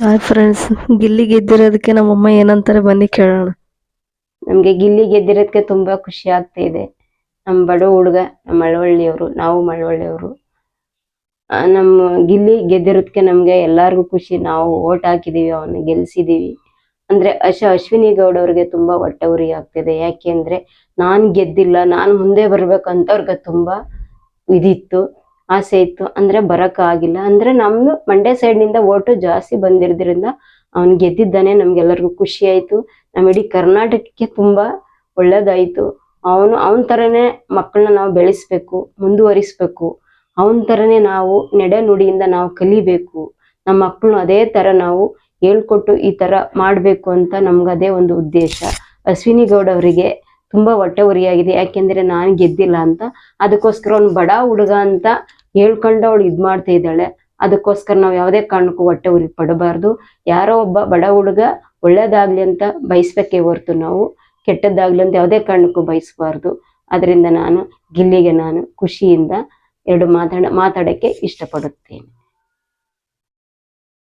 Hi friends, Gilli ಗೆದ್ದಿರೋದಕ್ಕೆ ನಮ್ಮಮ್ಮ ಏನಂತಾರೆ ಬನ್ನಿ ಕೇಳೋಣ. ನಮ್ಗೆ ಗಿಲ್ಲಿ ಗೆದ್ದಿರೋದಕ್ಕೆ ತುಂಬಾ ಖುಷಿ ಆಗ್ತಾ ಇದೆ. ನಮ್ಮ ಬಡ ಹುಡುಗ, ನಮ್ಮ ಮಳವಳ್ಳಿಯವರು, ನಾವು ಮಳವಳ್ಳಿಯವರು. ನಮ್ಮ ಗಿಲ್ಲಿ ಗೆದ್ದಿರೋದಕ್ಕೆ ನಮ್ಗೆ ಎಲ್ಲಾರ್ಗು ಖುಷಿ. ನಾವು ಓಟ್ ಹಾಕಿದೀವಿ, ಅವನ್ನ ಗೆಲ್ಸಿದೀವಿ ಅಂದ್ರೆ ಅಶ್ವಿನಿ ಗೌಡ ಅವ್ರಿಗೆ ತುಂಬಾ ಹೊಟ್ಟೆ ಉರಿ ಆಗ್ತಿದೆ. ಯಾಕೆ ಅಂದ್ರೆ ನಾನ್ ಗೆದ್ದಿಲ್ಲ, ನಾನ್ ಮುಂದೆ ಬರ್ಬೇಕಂತ ಅವ್ರಿಗೆ ತುಂಬಾ ಇದಿತ್ತು, ಆಸೆ ಇತ್ತು. ಅಂದ್ರೆ ಬರಕ್ ಆಗಿಲ್ಲ. ಅಂದ್ರೆ ನಮ್ದು ಮಂಡ್ಯ ಸೈಡ್ ನಿಂದ ಓಟು ಜಾಸ್ತಿ ಬಂದಿರೋದ್ರಿಂದ ಅವ್ನ್ ಗೆದ್ದಿದ್ದಾನೆ. ನಮ್ಗೆಲ್ಲರಿಗೂ ಖುಷಿ ಆಯ್ತು. ನಮ್ ಇಡೀ ಕರ್ನಾಟಕಕ್ಕೆ ತುಂಬಾ ಒಳ್ಳೇದಾಯ್ತು. ಅವನ್ ತರನೇ ಮಕ್ಕಳನ್ನ ನಾವು ಬೆಳೆಸ್ಬೇಕು, ಮುಂದುವರಿಸ್ಬೇಕು. ಅವನ್ ತರನೇ ನಾವು ನಡೆ ನುಡಿಯಿಂದ ನಾವು ಕಲಿಬೇಕು. ನಮ್ಮ ಮಕ್ಕಳನ್ನು ಅದೇ ತರ ನಾವು ಹೇಳ್ಕೊಟ್ಟು ಈ ತರ ಮಾಡ್ಬೇಕು ಅಂತ ನಮ್ಗೆ ಅದೇ ಒಂದು ಉದ್ದೇಶ. ಅಶ್ವಿನಿ ಗೌಡ ಅವರಿಗೆ ತುಂಬಾ ಹೊಟ್ಟೆ ಉರಿಯಾಗಿದೆ. ಯಾಕೆಂದ್ರೆ ನಾನ್ ಗೆದ್ದಿಲ್ಲ ಅಂತ. ಅದಕ್ಕೋಸ್ಕರ ಅವ್ನು ಬಡ ಹುಡುಗ ಅಂತ ಹೇಳ್ಕೊಂಡು ಅವಳು ಮಾಡ್ತಾ ಇದ್ದಾಳೆ. ಅದಕ್ಕೋಸ್ಕರ ನಾವ್ ಯಾವ್ದೇ ಕಾರಣಕ್ಕೂ ಹೊಟ್ಟೆ ಉರಿ ಪಡಬಾರ್ದು. ಯಾರೋ ಒಬ್ಬ ಬಡ ಹುಡುಗ ಒಳ್ಳೇದಾಗ್ಲಿ ಅಂತ ಬಯಸ್ಬೇಕೇ ಹೊರ್ತು ನಾವು ಕೆಟ್ಟದ್ದಾಗ್ಲಿ ಅಂತ ಯಾವ್ದೇ ಕಾರಣಕ್ಕೂ ಬಯಸ್ಬಾರ್ದು. ಅದರಿಂದ ನಾನು ಗಿಲ್ಲಿಗೆ ನಾನು ಖುಷಿಯಿಂದ ಎರಡು ಮಾತಾಡಕ್ಕೆ ಇಷ್ಟಪಡುತ್ತೇನೆ.